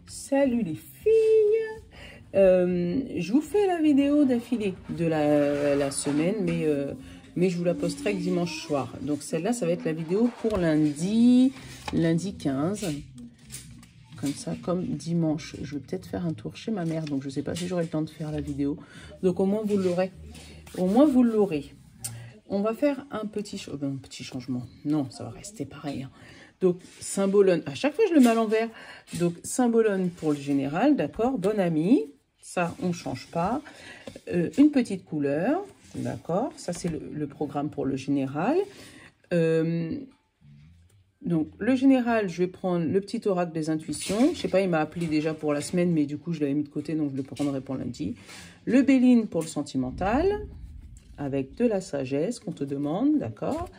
Salut les filles, je vous fais la vidéo d'affilée de la semaine, mais je vous la posterai que dimanche soir. Donc celle-là, ça va être la vidéo pour lundi 15. Comme ça, comme dimanche, je vais peut-être faire un tour chez ma mère, donc je ne sais pas si j'aurai le temps de faire la vidéo. Donc au moins vous l'aurez. Au moins vous l'aurez. On va faire un petit changement. Non, ça va rester pareil. Hein. Donc, symbolone. À chaque fois, je le mets à l'envers. Donc, symbolone pour le général, d'accord. Bon ami. Ça, on ne change pas. Une petite couleur, d'accord. Ça, c'est le programme pour le général. Donc, le général, je vais prendre le petit oracle des intuitions. Je ne sais pas, il m'a appelé déjà pour la semaine, mais du coup, je l'avais mis de côté, donc je le prendrai pour lundi. Le Béline pour le sentimental, avec de la sagesse qu'on te demande, d'accord.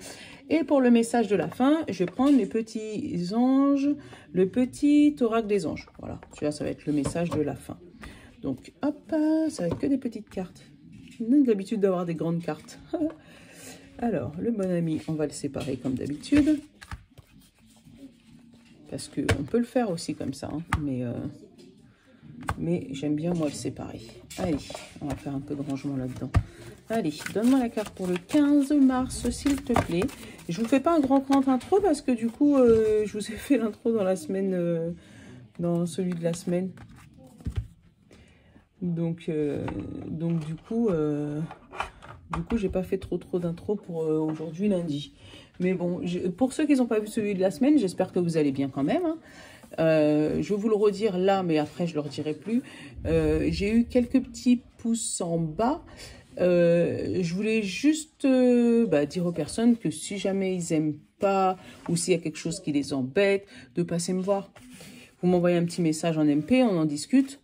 Et pour le message de la fin, je vais prendre les petits anges, le petit oracle des anges. Voilà, celui-là, ça va être le message de la fin. Donc, hop, ça va être que des petites cartes. On a l'habitude d'avoir des grandes cartes. Alors, le bon ami, on va le séparer comme d'habitude. Parce qu'on peut le faire aussi comme ça, hein, mais j'aime bien, moi, le séparer. Allez, on va faire un peu de rangement là-dedans. Allez, donne-moi la carte pour le 15 mars, s'il te plaît. Je vous fais pas un grand intro parce que du coup, je vous ai fait l'intro dans la semaine, dans celui de la semaine. Donc du coup, j'ai pas fait trop d'intro pour aujourd'hui, lundi. Mais bon, pour ceux qui n'ont pas vu celui de la semaine, j'espère que vous allez bien quand même. Hein. Je vais vous le redire là, mais après, je ne le redirai plus. J'ai eu quelques petits pouces en bas. Je voulais juste dire aux personnes que si jamais ils n'aiment pas ou s'il y a quelque chose qui les embête, de passer me voir. Vous m'envoyez un petit message en MP, on en discute.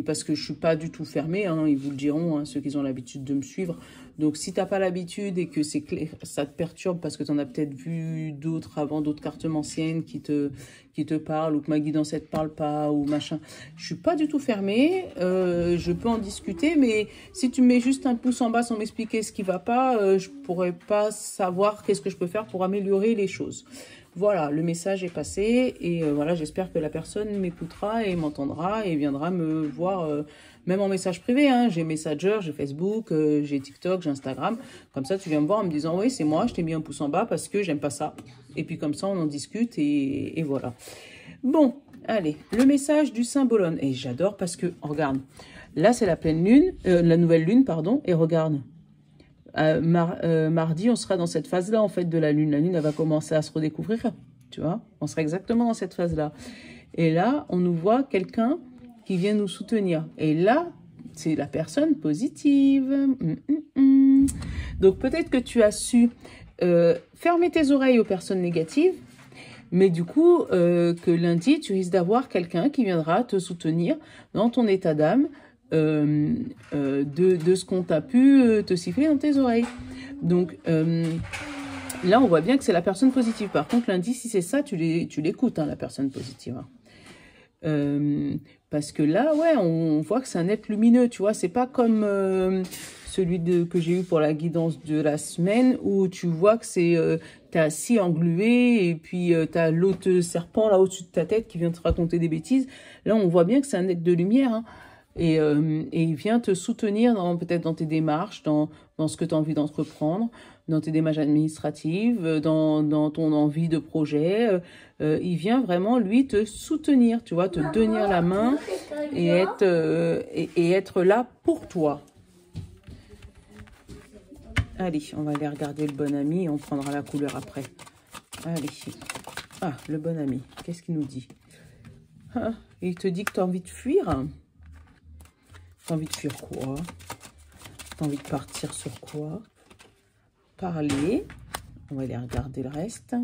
Parce que je ne suis pas du tout fermée, hein, ils vous le diront, hein, ceux qui ont l'habitude de me suivre. Donc, si tu n'as pas l'habitude et que c'est clair, ça te perturbe parce que tu en as peut-être vu d'autres avant, d'autres cartes anciennes qui te parlent ou que ma guidance ne te parle pas ou machin. Je ne suis pas du tout fermée, je peux en discuter, mais si tu mets juste un pouce en bas sans m'expliquer ce qui ne va pas, je ne pourrais pas savoir qu'est-ce que je peux faire pour améliorer les choses. Voilà, le message est passé et voilà, j'espère que la personne m'écoutera et m'entendra et viendra me voir, même en message privé. Hein. J'ai Messenger, j'ai Facebook, j'ai TikTok, j'ai Instagram. Comme ça, tu viens me voir en me disant « Oui, c'est moi, je t'ai mis un pouce en bas parce que j'aime pas ça. » Et puis comme ça, on en discute et voilà. Bon, allez, le message du symbolone. Et j'adore parce que, regarde, là, c'est la pleine lune, la nouvelle lune, pardon, et regarde. Mardi, on sera dans cette phase-là, en fait, de la lune. La lune, elle va commencer à se redécouvrir, tu vois. On sera exactement dans cette phase-là. Et là, on nous voit quelqu'un qui vient nous soutenir. Et là, c'est la personne positive. Donc, peut-être que tu as su fermer tes oreilles aux personnes négatives, mais du coup, que lundi, tu risques d'avoir quelqu'un qui viendra te soutenir dans ton état d'âme, de ce qu'on t'a pu te siffler dans tes oreilles. Donc là, on voit bien que c'est la personne positive. Par contre, lundi, si c'est ça, tu l'écoutes, hein, la personne positive. Hein. Parce que là, ouais, on voit que c'est un être lumineux, tu vois. C'est pas comme celui que j'ai eu pour la guidance de la semaine où tu vois que c'est t'es assis englué et puis t'as l'autre serpent là au-dessus de ta tête qui vient te raconter des bêtises. Là, on voit bien que c'est un être de lumière, hein. Et il vient te soutenir peut-être dans tes démarches, dans ce que tu as envie d'entreprendre, dans tes démarches administratives, dans ton envie de projet. Il vient vraiment, lui, te soutenir, tu vois, te tenir la main et être là pour toi. Allez, on va aller regarder le bon ami et on prendra la couleur après. Allez. Ah, le bon ami, qu'est-ce qu'il nous dit? Ah, il te dit que tu as envie de fuir. T'as envie de fuir quoi? T'as envie de partir sur quoi? Parler. On va aller regarder le reste.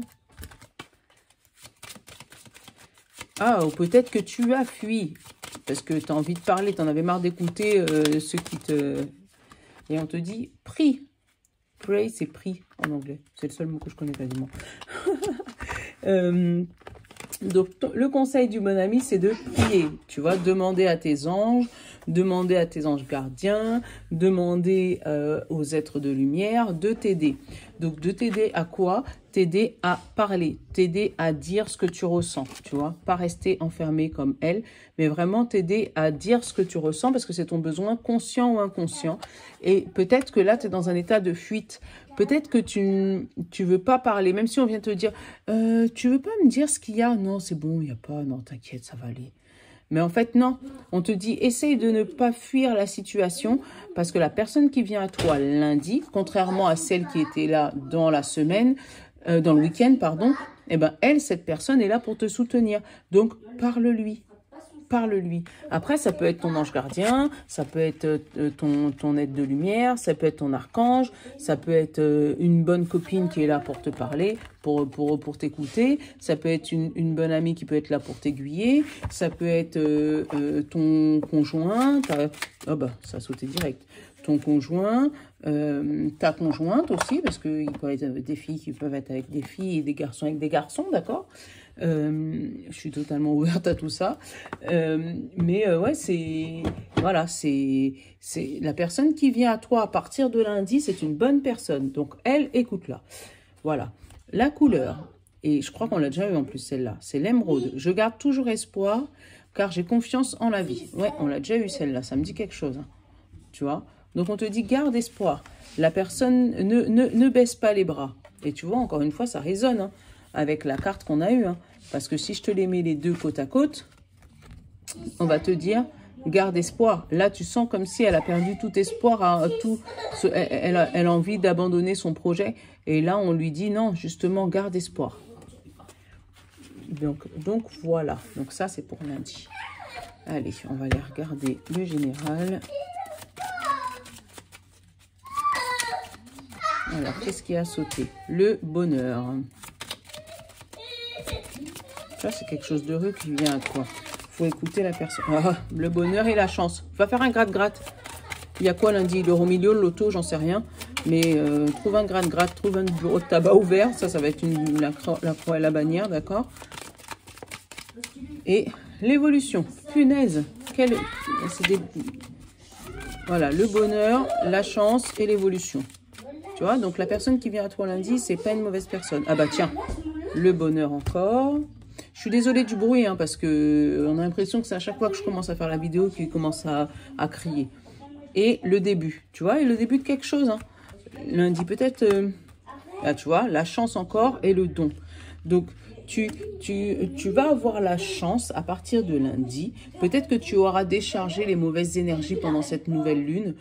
Ah, ou peut-être que tu as fui. Parce que tu as envie de parler. Tu en avais marre d'écouter ceux qui te... Et on te dit prie. Pray, c'est prie en anglais. C'est le seul mot que je connais quasiment. Donc, le conseil du bon ami, c'est de prier. Tu vois, demander à tes anges demander à tes anges gardiens, demander aux êtres de lumière de t'aider. Donc, de t'aider à quoi? T'aider à parler, t'aider à dire ce que tu ressens, tu vois, pas rester enfermé comme elle, mais vraiment t'aider à dire ce que tu ressens parce que c'est ton besoin conscient ou inconscient. Et peut-être que là, tu es dans un état de fuite. Peut-être que tu veux pas parler, même si on vient te dire, tu veux pas me dire ce qu'il y a? Non, c'est bon, il n'y a pas, non, t'inquiète, ça va aller. Mais en fait, non. On te dit, essaye de ne pas fuir la situation parce que la personne qui vient à toi lundi, contrairement à celle qui était là dans la semaine, dans le week-end, pardon, eh ben, elle, cette personne est là pour te soutenir. Donc, parle-lui. Parle-lui. Après, ça peut être ton ange gardien, ça peut être ton aide de lumière, ça peut être ton archange, ça peut être une bonne copine qui est là pour te parler, pour t'écouter, ça peut être une bonne amie qui peut être là pour t'aiguiller, ça peut être ton conjoint, ah bah, ça a sauté direct, ton conjoint, ta conjointe aussi, parce qu'il peut y avoir des filles qui peuvent être avec des filles et des garçons avec des garçons, d'accord? Je suis totalement ouverte à tout ça, mais ouais, c'est voilà, c'est la personne qui vient à toi à partir de lundi, c'est une bonne personne, donc elle, écoute-la. Voilà, la couleur, et je crois qu'on l'a déjà eu en plus celle-là, c'est l'émeraude. Je garde toujours espoir car j'ai confiance en la vie. Ouais, on l'a déjà eu celle-là, ça me dit quelque chose, hein, tu vois. Donc on te dit garde espoir, la personne ne baisse pas les bras, et tu vois, encore une fois, ça résonne, hein, avec la carte qu'on a eue. Hein. Parce que si je te les mets les deux côte à côte, on va te dire, garde espoir. Là, tu sens comme si elle a perdu tout espoir, elle a envie d'abandonner son projet. Et là, on lui dit, non, justement, garde espoir. Donc voilà. Donc ça, c'est pour lundi. Allez, on va aller regarder le général. Alors, qu'est-ce qui a sauté? Le bonheur. C'est quelque chose d'heureux qui vient à toi. Faut écouter la personne. Ah, le bonheur et la chance. Va faire un gratte-gratte. Il y a quoi lundi? L'euro million, le loto, j'en sais rien. Mais trouve un gratte-gratte, trouve un bureau de tabac ouvert. Ça va être la croix et la bannière, d'accord? Et l'évolution. Punaise. Voilà, le bonheur, la chance et l'évolution. Tu vois, donc la personne qui vient à toi lundi, c'est pas une mauvaise personne. Ah bah tiens, le bonheur encore. Je suis désolée du bruit, hein, parce que on a l'impression que c'est à chaque fois que je commence à faire la vidéo qu'il commence à crier. Et le début, tu vois, et le début de quelque chose. Hein. Lundi, peut-être, là, tu vois, la chance encore et le don. Donc, tu vas avoir la chance à partir de lundi. Peut-être que tu auras déchargé les mauvaises énergies pendant cette nouvelle lune.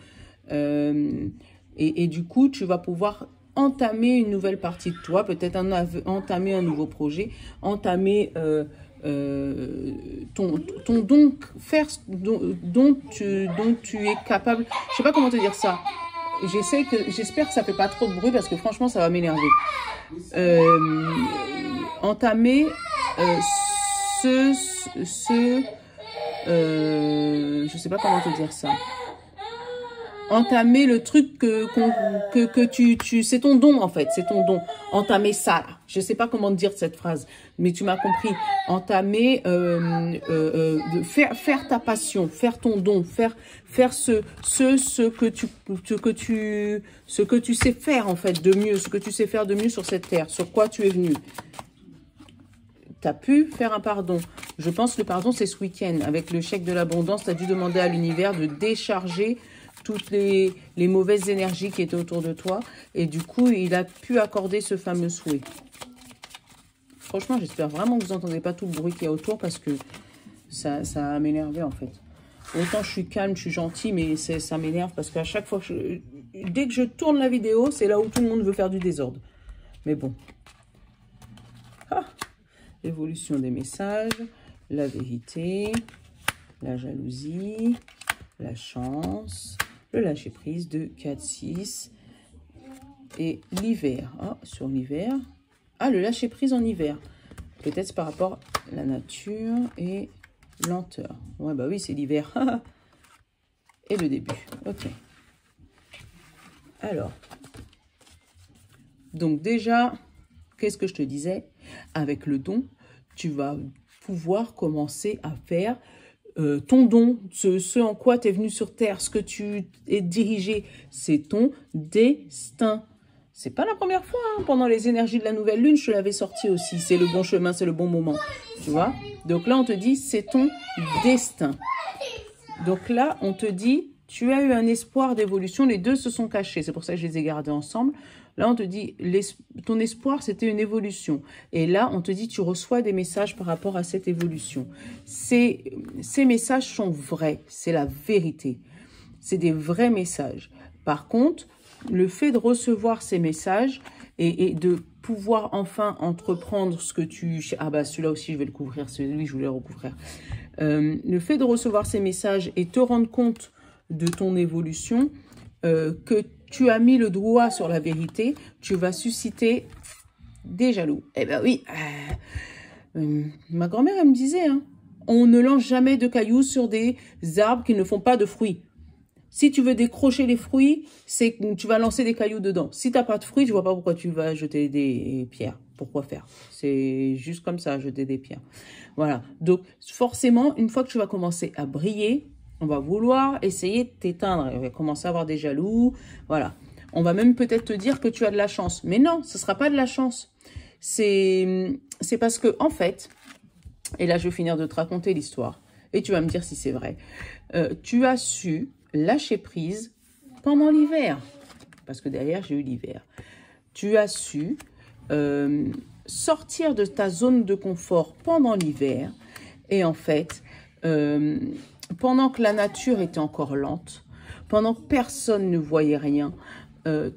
Et du coup, tu vas pouvoir entamer une nouvelle partie de toi, peut-être entamer un nouveau projet, entamer ton don, faire dont tu es capable. Je sais pas comment te dire ça. J'espère que ça fait pas trop de bruit parce que franchement, ça va m'énerver. Entamer je sais pas comment te dire ça. Entamer le truc que tu c'est ton don en fait, c'est ton don. Entamer ça là. Je sais pas comment dire cette phrase, mais tu m'as compris. Entamer, faire ta passion, faire ton don, faire ce que tu sais faire en fait de mieux, ce que tu sais faire de mieux sur cette terre, sur quoi tu es venu. Tu as pu faire un pardon. Je pense que le pardon c'est ce week-end avec le chèque de l'abondance. Tu as dû demander à l'univers de décharger toutes les mauvaises énergies qui étaient autour de toi. Et du coup, il a pu accorder ce fameux souhait. Franchement, j'espère vraiment que vous n'entendez pas tout le bruit qu'il y a autour parce que ça a m'énervé en fait. Autant je suis calme, je suis gentille, mais ça m'énerve parce qu'à chaque fois, dès que je tourne la vidéo, c'est là où tout le monde veut faire du désordre. Mais bon. Ah, l'évolution des messages, la vérité, la jalousie, la chance, le lâcher prise de 4, 6 et l'hiver. Ah, sur l'hiver. Ah, le lâcher prise en hiver. Peut-être par rapport à la nature et lenteur. Ouais, bah oui, c'est l'hiver. Et le début. Ok. Alors. Donc déjà, qu'est-ce que je te disais? Avec le don, tu vas pouvoir commencer à faire ton don, ce en quoi tu es venu sur Terre, ce que tu es dirigé, c'est ton destin. C'est pas la première fois, hein. Pendant les énergies de la nouvelle lune, je te l'avais sorti aussi. C'est le bon chemin, c'est le bon moment. Tu vois? Donc là, on te dit, c'est ton destin. Donc là, on te dit, tu as eu un espoir d'évolution. Les deux se sont cachés. C'est pour ça que je les ai gardés ensemble. Là, on te dit, ton espoir, c'était une évolution. Et là, on te dit, tu reçois des messages par rapport à cette évolution. Ces messages sont vrais. C'est la vérité. C'est des vrais messages. Par contre, le fait de recevoir ces messages et de pouvoir enfin entreprendre ce que tu... Ah bah celui-là aussi, je vais le couvrir. Celui, je voulais le recouvrir. Le fait de recevoir ces messages et te rendre compte de ton évolution, que tu as mis le doigt sur la vérité, tu vas susciter des jaloux. Eh ben oui, ma grand-mère, elle me disait, hein, on ne lance jamais de cailloux sur des arbres qui ne font pas de fruits. Si tu veux décrocher les fruits, c'est que tu vas lancer des cailloux dedans. Si tu n'as pas de fruits, je vois pas pourquoi tu vas jeter des pierres. Pourquoi faire? C'est juste comme ça, jeter des pierres. Voilà. Donc, forcément, une fois que tu vas commencer à briller, on va vouloir essayer de t'éteindre. On va commencer à avoir des jaloux. Voilà. On va même peut-être te dire que tu as de la chance. Mais non, ce ne sera pas de la chance. C'est parce que, en fait, et là, je vais finir de te raconter l'histoire. Et tu vas me dire si c'est vrai. Tu as su lâcher prise pendant l'hiver. Parce que derrière, j'ai eu l'hiver. Tu as su sortir de ta zone de confort pendant l'hiver. Et en fait, pendant que la nature était encore lente, pendant que personne ne voyait rien,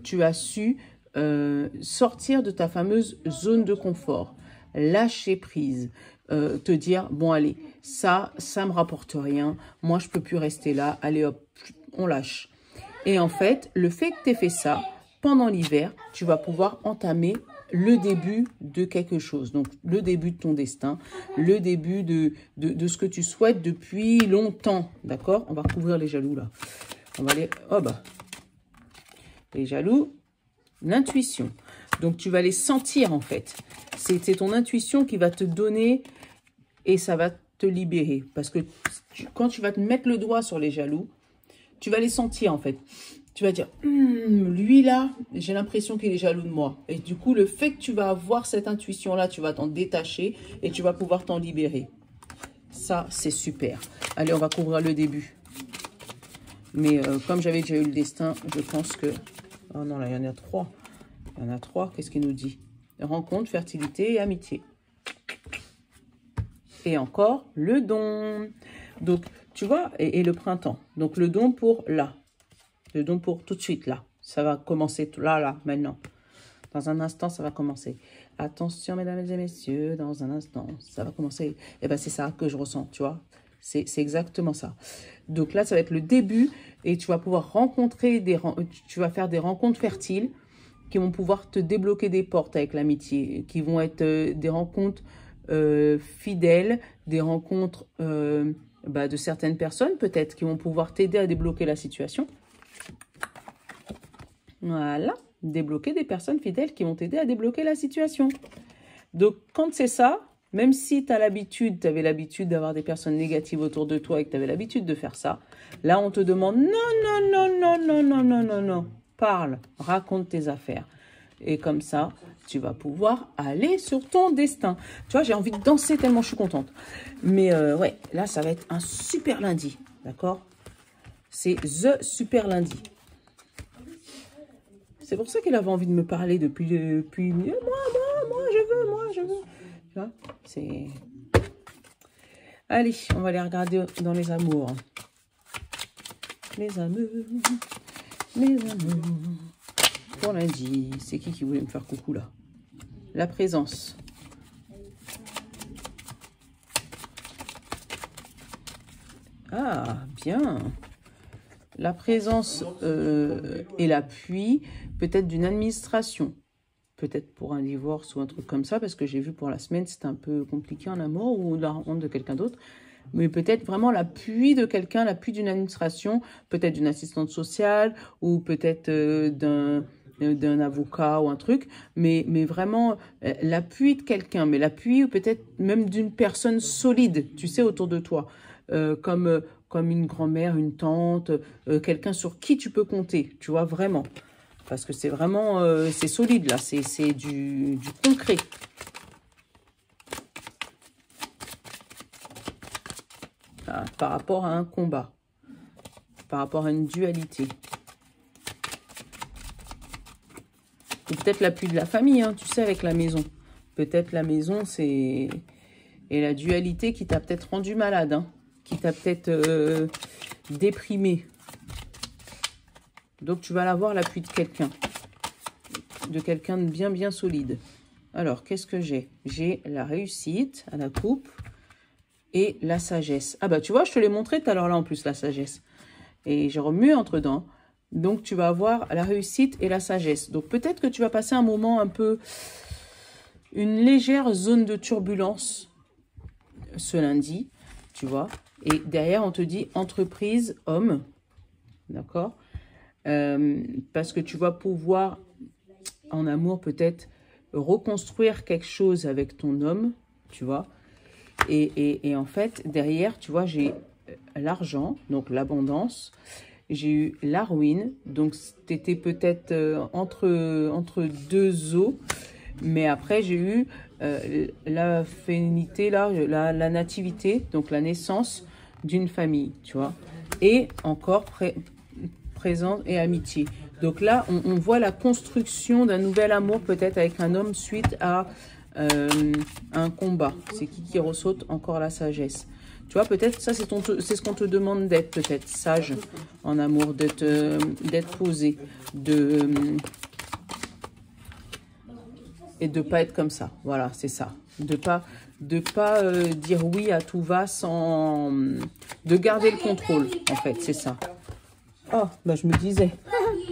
tu as su sortir de ta fameuse zone de confort, lâcher prise, te dire, bon allez, ça me rapporte rien, moi je peux plus rester là, allez hop, on lâche. Et en fait, le fait que tu aies fait ça, pendant l'hiver, tu vas pouvoir entamer le début de quelque chose. Donc, le début de ton destin, le début de ce que tu souhaites depuis longtemps. D'accord? On va recouvrir les jaloux, là. On va aller... Oh, bah. Les jaloux, l'intuition. Donc, tu vas les sentir, en fait. C'est ton intuition qui va te donner et ça va te libérer. Parce que quand tu vas te mettre le doigt sur les jaloux, tu vas les sentir, en fait. Tu vas dire, lui là, j'ai l'impression qu'il est jaloux de moi. Et du coup, le fait que tu vas avoir cette intuition-là, tu vas t'en détacher et tu vas pouvoir t'en libérer. Ça, c'est super. Allez, on va couvrir le début. Mais comme j'avais déjà eu le destin, je pense que... Oh non, là, il y en a 3. Il y en a 3. Qu'est-ce qu'il nous dit? Rencontre, fertilité et amitié. Et encore, le don. Donc, tu vois, et le printemps. Donc, le don pour là. Le don pour tout de suite, là. Ça va commencer là, maintenant. Dans un instant, ça va commencer. Attention, mesdames et messieurs, dans un instant, ça va commencer. Et bien, c'est ça que je ressens, tu vois. C'est exactement ça. Donc là, ça va être le début et tu vas pouvoir rencontrer tu vas faire des rencontres fertiles qui vont pouvoir te débloquer des portes avec l'amitié, qui vont être des rencontres fidèles, des rencontres de certaines personnes peut-être qui vont pouvoir t'aider à débloquer la situation. Voilà, débloquer des personnes fidèles qui vont t'aider à débloquer la situation. Donc, quand c'est ça, même si tu avais l'habitude d'avoir des personnes négatives autour de toi et que tu avais l'habitude de faire ça, là, on te demande non, parle, raconte tes affaires. Et comme ça, tu vas pouvoir aller sur ton destin. Tu vois, j'ai envie de danser tellement je suis contente. Mais ouais, là, ça va être un super lundi, d'accord? C'est The Super Lundi. C'est pour ça qu'il avait envie de me parler depuis moi, je veux. Tu vois, c'est... Allez, on va aller regarder dans les amours. Les amours. Pour lundi, c'est qui voulait me faire coucou là? La présence. Ah, bien. La présence et l'appui, peut-être d'une administration, peut-être pour un divorce ou un truc comme ça, parce que j'ai vu pour la semaine, c'était un peu compliqué en amour ou la rencontre de quelqu'un d'autre, mais peut-être vraiment l'appui de quelqu'un, l'appui d'une administration, peut-être d'une assistante sociale ou peut-être d'un avocat ou un truc, mais vraiment l'appui de quelqu'un, mais l'appui ou peut-être même d'une personne solide, tu sais, autour de toi. comme une grand-mère, une tante, quelqu'un sur qui tu peux compter, tu vois, vraiment. Parce que c'est vraiment, c'est solide là, c'est du concret. Ah, par rapport à un combat, par rapport à une dualité. Ou peut-être l'appui de la famille, hein, tu sais, avec la maison. Peut-être la maison, c'est... Et la dualité qui t'a peut-être rendu malade, hein, qui t'a peut-être déprimé. Donc, tu vas l'avoir, l'appui de quelqu'un de bien solide. Alors, qu'est-ce que j'ai? J'ai la réussite à la coupe et la sagesse. Ah bah, tu vois, je te l'ai montré tout à l'heure là, en plus, la sagesse. Et j'ai remué entre dents. Donc, tu vas avoir la réussite et la sagesse. Donc, peut-être que tu vas passer un moment un peu... Une légère zone de turbulence ce lundi, tu vois. Et derrière, on te dit entreprise, homme. D'accord? Parce que tu vas pouvoir, en amour, peut-être reconstruire quelque chose avec ton homme, tu vois. Et en fait, derrière, tu vois, j'ai l'argent, donc l'abondance. J'ai eu la ruine, donc tu étais peut-être entre deux eaux. Mais après, j'ai eu la fénité, là, la nativité, donc la naissance d'une famille, tu vois. Et encore présence et amitié. Donc là, on voit la construction d'un nouvel amour, peut-être avec un homme suite à un combat. C'est qui ressaute encore la sagesse. Tu vois, peut-être ça, c'est ce qu'on te demande d'être, peut-être sage en amour, d'être posé, et de pas être comme ça. Voilà, c'est ça. De pas dire oui à tout va sans... De garder le contrôle, en fait, c'est ça. Oh, bah je me disais,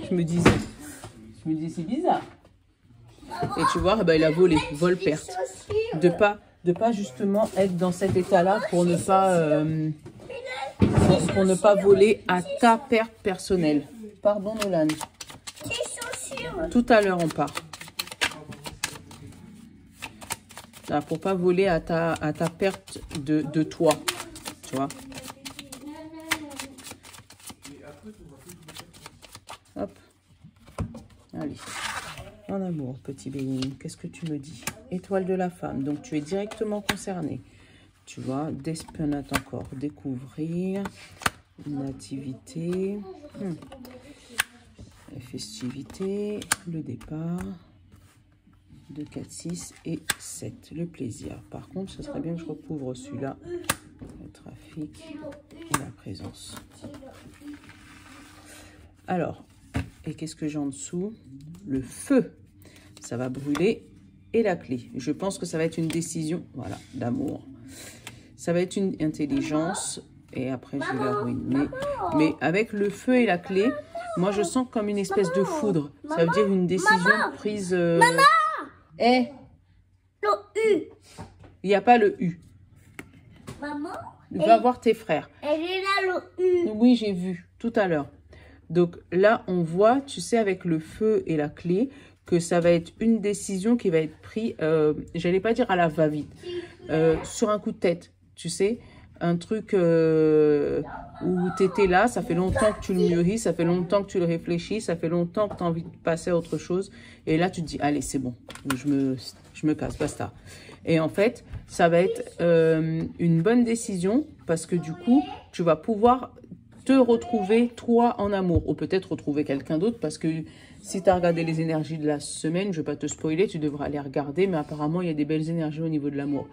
c'est bizarre. Et tu vois, bah, il a volé, vol-perte. De pas justement être dans cet état-là pour ne pas voler à ta perte personnelle. Pardon, Nolan. Tout à l'heure, on part. Là, pour pas voler à ta perte de toi, tu vois. Hop. Allez. En amour, petit béni, qu'est-ce que tu me dis? Étoile de la femme, donc tu es directement concerné. Tu vois, d'espionnage encore, découvrir, nativité, festivité, le départ, 2, 4, 6 et 7, le plaisir. Par contre, ce serait bien que je recouvre celui-là, le trafic et la présence. Alors, et qu'est-ce que j'ai en dessous? Le feu, ça va brûler, et la clé. Je pense que ça va être une décision, voilà, d'amour. Ça va être une intelligence, et après je la ruine. Mais avec le feu et la clé, moi je sens comme une espèce de foudre. Ça veut dire une décision prise... Maman Eh Le U. Il n'y a pas le U. Maman Va voir tes frères. Elle est là, le U. Oui, j'ai vu tout à l'heure. Donc là, on voit, tu sais, avec le feu et la clé, que ça va être une décision qui va être prise, j'allais pas dire à la va-vite, sur un coup de tête, tu sais, un truc où tu étais là, ça fait longtemps que tu le mûris, ça fait longtemps que tu le réfléchis, ça fait longtemps que tu as envie de passer à autre chose, et là tu te dis, allez, c'est bon, je me casse, basta. Et en fait, ça va être une bonne décision, parce que du coup, tu vas pouvoir te retrouver, toi, en amour. Ou peut-être retrouver quelqu'un d'autre, parce que si tu as regardé les énergies de la semaine, je ne vais pas te spoiler, tu devras les regarder, mais apparemment, il y a des belles énergies au niveau de l'amour.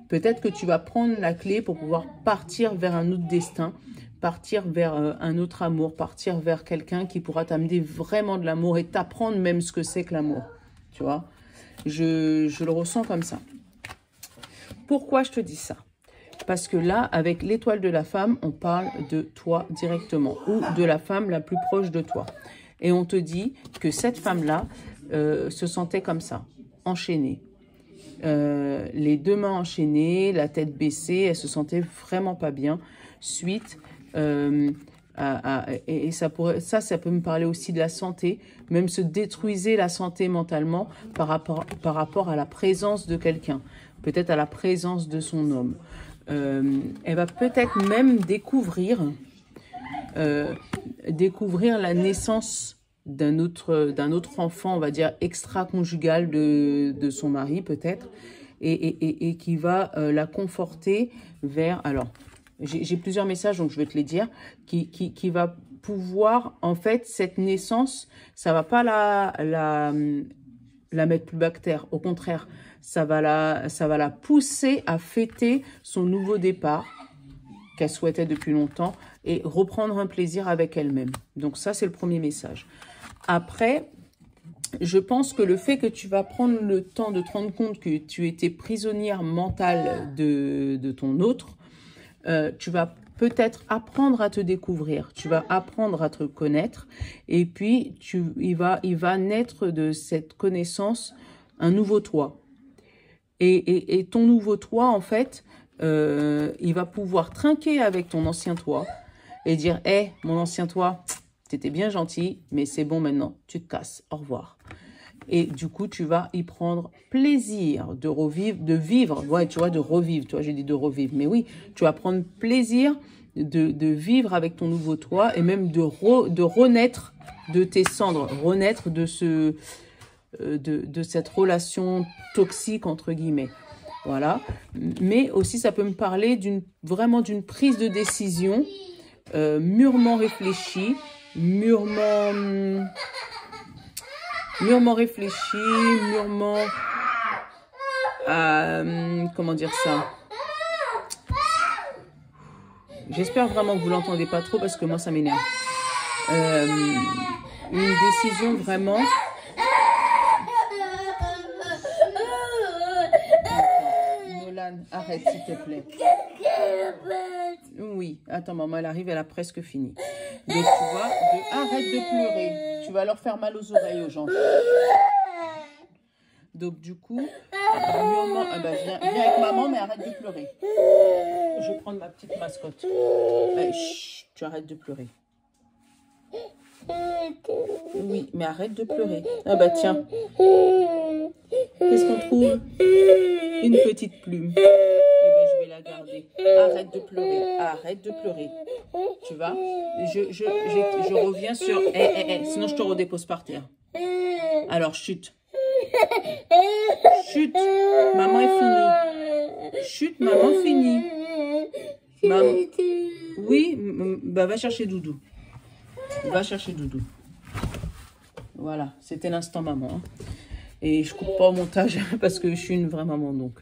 Peut-être que tu vas prendre la clé pour pouvoir partir vers un autre destin, partir vers un autre amour, partir vers quelqu'un qui pourra t'amener vraiment de l'amour et t'apprendre même ce que c'est que l'amour. Tu vois, je le ressens comme ça. Pourquoi je te dis ça? Parce que là, avec l'étoile de la femme, on parle de toi directement ou de la femme la plus proche de toi. Et on te dit que cette femme-là se sentait comme ça, enchaînée. Les deux mains enchaînées, la tête baissée, elle se sentait vraiment pas bien. Suite, et ça peut me parler aussi de la santé, même se détruisait la santé mentalement par rapport à la présence de quelqu'un, peut-être à la présence de son homme. Elle va peut-être même découvrir la naissance d'un autre enfant, on va dire extra-conjugal de son mari peut-être, et qui va la conforter vers... Alors, j'ai plusieurs messages, donc je vais te les dire, qui va pouvoir, en fait, cette naissance, ça va pas la mettre plus bas que terre. Au contraire, ça va la pousser à fêter son nouveau départ qu'elle souhaitait depuis longtemps et reprendre un plaisir avec elle-même. Donc ça, c'est le premier message. Après, je pense que le fait que tu vas prendre le temps de te rendre compte que tu étais prisonnière mentale de ton autre, tu vas peut-être apprendre à te découvrir, tu vas apprendre à te connaître, et puis il va naître de cette connaissance un nouveau toi. Et ton nouveau toi, en fait, il va pouvoir trinquer avec ton ancien toi et dire « Hé, mon ancien toi, t'étais bien gentil, mais c'est bon maintenant, tu te casses, au revoir ». Et du coup, tu vas y prendre plaisir de revivre, de vivre, ouais, tu vois, de revivre, tu vois, j'ai dit de revivre, mais oui, tu vas prendre plaisir de vivre avec ton nouveau toi et même de renaître de tes cendres, renaître de cette relation toxique, entre guillemets. Voilà. Mais aussi, ça peut me parler vraiment d'une prise de décision mûrement réfléchie, mûrement réfléchi, mûrement... comment dire ça? J'espère vraiment que vous l'entendez pas trop parce que moi, ça m'énerve. Une décision vraiment... Nolan, arrête s'il te plaît. Oui, attends, maman, elle arrive, elle a presque fini. Donc, tu vois, arrête de pleurer. Tu vas leur faire mal aux oreilles, aux gens. Donc, du coup, viens avec maman, mais arrête de pleurer. Je vais prendre ma petite mascotte. Chut, tu arrêtes de pleurer. Oui, mais arrête de pleurer. Ah bah tiens. Qu'est-ce qu'on trouve? Une petite plume. Eh ben, je vais la garder. Arrête de pleurer. Arrête de pleurer. Tu vas? Je reviens sur... sinon, je te redépose par terre. Alors, chut. Chut. Maman est finie. Chut, maman finie. Maman... Oui, bah, va chercher Doudou. Va chercher Doudou. Voilà, c'était l'instant maman. Hein. Et je coupe pas au montage parce que je suis une vraie maman. Donc,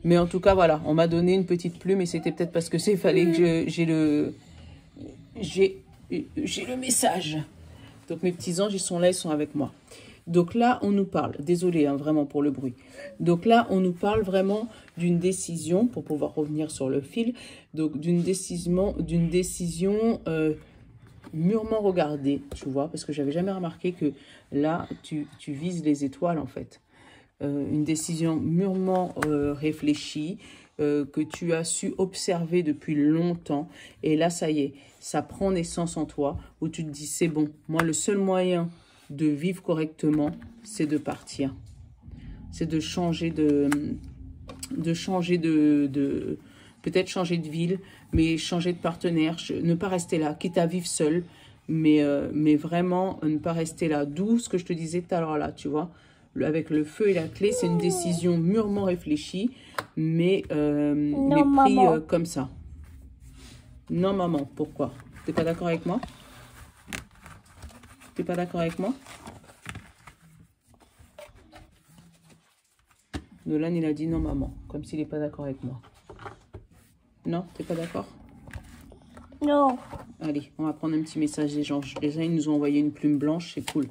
mais en tout cas, voilà, on m'a donné une petite plume et c'était peut-être parce que il fallait que j'ai le message. Donc mes petits anges, ils sont là, ils sont avec moi. Donc là, on nous parle, désolé hein, vraiment pour le bruit. Donc là, on nous parle vraiment d'une décision, pour pouvoir revenir sur le fil, donc d'une décision mûrement regardée, tu vois, parce que j'avais jamais remarqué que là, tu vises les étoiles en fait. Une décision mûrement réfléchie, que tu as su observer depuis longtemps, et là, ça y est, ça prend naissance en toi, où tu te dis, c'est bon, moi, le seul moyen de vivre correctement, c'est de partir. C'est de changer peut-être changer de ville, mais changer de partenaire, ne pas rester là, quitte à vivre seul, mais vraiment ne pas rester là. D'où ce que je te disais tout à l'heure là, tu vois, avec le feu et la clé, c'est une décision mûrement réfléchie, mais pris comme ça. Non maman, pourquoi? T'es pas d'accord avec moi? T'es pas d'accord avec moi? Nolan, il a dit non maman, comme s'il n'est pas d'accord avec moi. Non, t'es pas d'accord? Non. Allez, on va prendre un petit message des gens. Déjà, ils nous ont envoyé une plume blanche, c'est cool.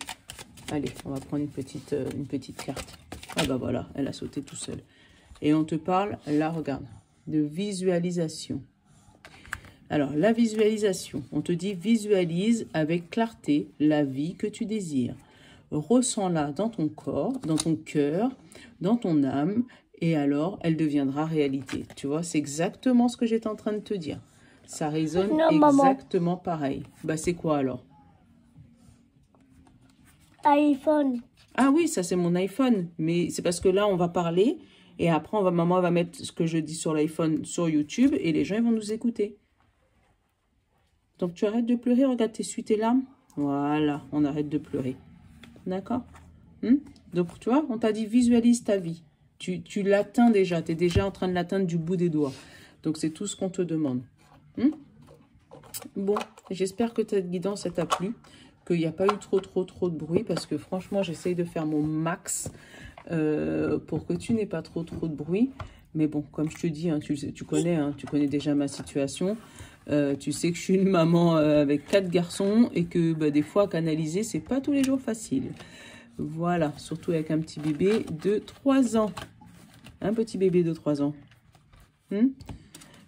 Allez, on va prendre une petite carte. Ah bah voilà, elle a sauté tout seul. Et on te parle, là, regarde, de visualisation. Alors, la visualisation, on te dit visualise avec clarté la vie que tu désires. Ressens-la dans ton corps, dans ton cœur, dans ton âme, et alors elle deviendra réalité. Tu vois, c'est exactement ce que j'étais en train de te dire. Ça résonne exactement pareil. Bah, c'est quoi alors? iPhone. Ah oui, ça c'est mon iPhone. Mais c'est parce que là, on va parler Et après, maman va mettre ce que je dis sur l'iPhone sur YouTube et les gens ils vont nous écouter. Donc, tu arrêtes de pleurer. Regarde, t'essuies tes larmes. Voilà, on arrête de pleurer. D'accord? Donc, tu vois, on t'a dit visualise ta vie. Tu l'atteins déjà. Tu es déjà en train de l'atteindre du bout des doigts. Donc, c'est tout ce qu'on te demande. Bon, j'espère que cette guidance t'a plu. Qu'il n'y a pas eu trop de bruit. Parce que franchement, j'essaye de faire mon max pour que tu n'aies pas trop de bruit. Mais bon, comme je te dis, hein, tu connais déjà ma situation. Tu sais que je suis une maman avec 4 garçons et que des fois, canaliser, c'est pas tous les jours facile. Voilà, surtout avec un petit bébé de 3 ans. Un petit bébé de 3 ans.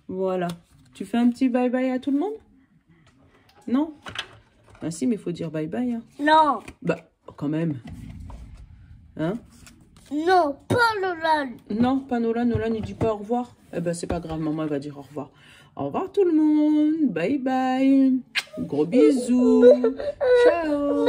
Voilà. Tu fais un petit bye-bye à tout le monde? Non? Ah si, mais il faut dire bye-bye. Hein. Non. Bah, quand même. Hein? Non, pas Nolan. Non, pas Nolan. Nolan, il dit pas au revoir. Eh ben, c'est pas grave, maman, elle va dire au revoir. Au revoir tout le monde. Bye bye. Gros bisous. Ciao.